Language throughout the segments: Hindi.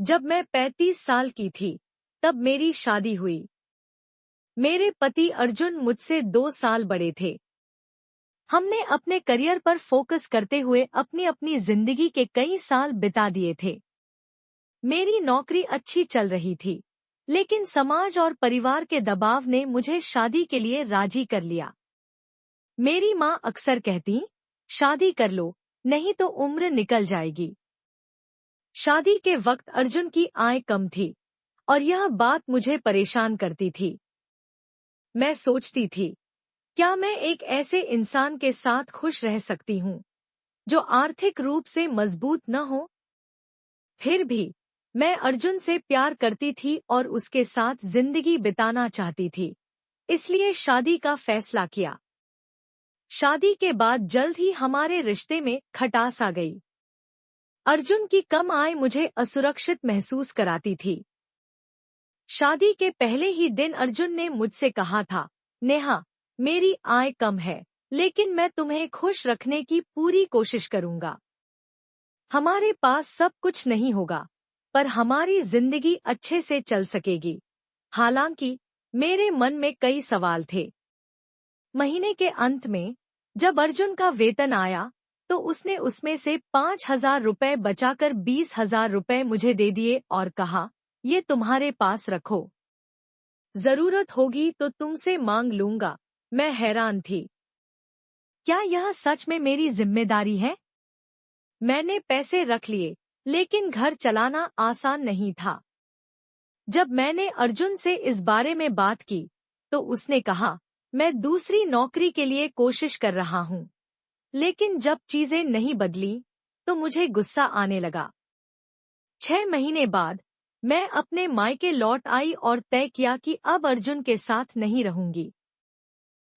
जब मैं 35 साल की थी, तब मेरी शादी हुई। मेरे पति अर्जुन मुझसे 2 साल बड़े थे। हमने अपने करियर पर फोकस करते हुए अपनी अपनी जिंदगी के कई साल बिता दिए थे। मेरी नौकरी अच्छी चल रही थी, लेकिन समाज और परिवार के दबाव ने मुझे शादी के लिए राजी कर लिया। मेरी माँ अक्सर कहती, शादी कर लो, नहीं तो उम्र निकल जाएगी। शादी के वक्त अर्जुन की आय कम थी और यह बात मुझे परेशान करती थी। मैं सोचती थी, क्या मैं एक ऐसे इंसान के साथ खुश रह सकती हूँ जो आर्थिक रूप से मजबूत न हो? फिर भी मैं अर्जुन से प्यार करती थी और उसके साथ जिंदगी बिताना चाहती थी, इसलिए शादी का फैसला किया। शादी के बाद जल्द ही हमारे रिश्ते में खटास आ गई। अर्जुन की कम आय मुझे असुरक्षित महसूस कराती थी। शादी के पहले ही दिन अर्जुन ने मुझसे कहा था, नेहा, मेरी आय कम है, लेकिन मैं तुम्हें खुश रखने की पूरी कोशिश करूंगा। हमारे पास सब कुछ नहीं होगा, पर हमारी जिंदगी अच्छे से चल सकेगी। हालांकि मेरे मन में कई सवाल थे। महीने के अंत में जब अर्जुन का वेतन आया, तो उसने उसमें से 5,000 रुपए बचाकर 20,000 रुपए मुझे दे दिए और कहा, ये तुम्हारे पास रखो। जरूरत होगी तो तुमसे मांग लूंगा। मैं हैरान थी। क्या यह सच में मेरी जिम्मेदारी है? मैंने पैसे रख लिए, लेकिन घर चलाना आसान नहीं था। जब मैंने अर्जुन से इस बारे में बात की, तो उसने कहा, मैं दूसरी नौकरी के लिए कोशिश कर रहा हूँ। लेकिन जब चीजें नहीं बदली, तो मुझे गुस्सा आने लगा। 6 महीने बाद मैं अपने मायके लौट आई और तय किया कि अब अर्जुन के साथ नहीं रहूंगी।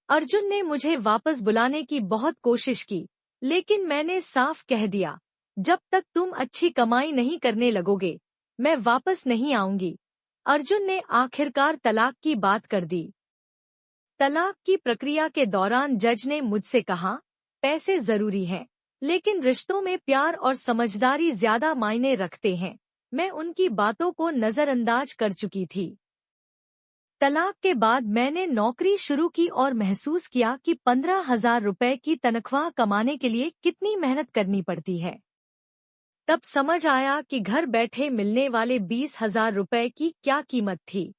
अर्जुन ने मुझे वापस बुलाने की बहुत कोशिश की, लेकिन मैंने साफ कह दिया, जब तक तुम अच्छी कमाई नहीं करने लगोगे, मैं वापस नहीं आऊंगी। अर्जुन ने आखिरकार तलाक की बात कर दी। तलाक की प्रक्रिया के दौरान जज ने मुझसे कहा, पैसे जरूरी हैं, लेकिन रिश्तों में प्यार और समझदारी ज्यादा मायने रखते हैं। मैं उनकी बातों को नजरअंदाज कर चुकी थी। तलाक के बाद मैंने नौकरी शुरू की और महसूस किया कि 15,000 रुपए की तनख्वाह कमाने के लिए कितनी मेहनत करनी पड़ती है। तब समझ आया कि घर बैठे मिलने वाले 20,000 रुपए की क्या कीमत थी।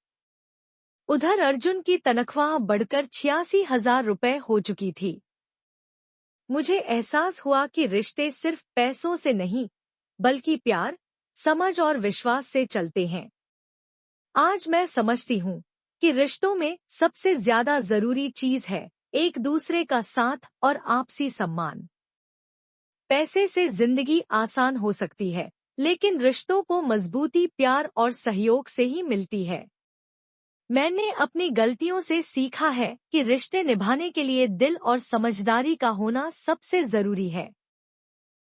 उधर अर्जुन की तनख्वाह बढ़कर 86,000 रुपए हो चुकी थी। मुझे एहसास हुआ कि रिश्ते सिर्फ पैसों से नहीं, बल्कि प्यार, समझ और विश्वास से चलते हैं। आज मैं समझती हूँ कि रिश्तों में सबसे ज्यादा जरूरी चीज है एक दूसरे का साथ और आपसी सम्मान। पैसे से जिंदगी आसान हो सकती है, लेकिन रिश्तों को मजबूती प्यार और सहयोग से ही मिलती है। मैंने अपनी गलतियों से सीखा है कि रिश्ते निभाने के लिए दिल और समझदारी का होना सबसे जरूरी है।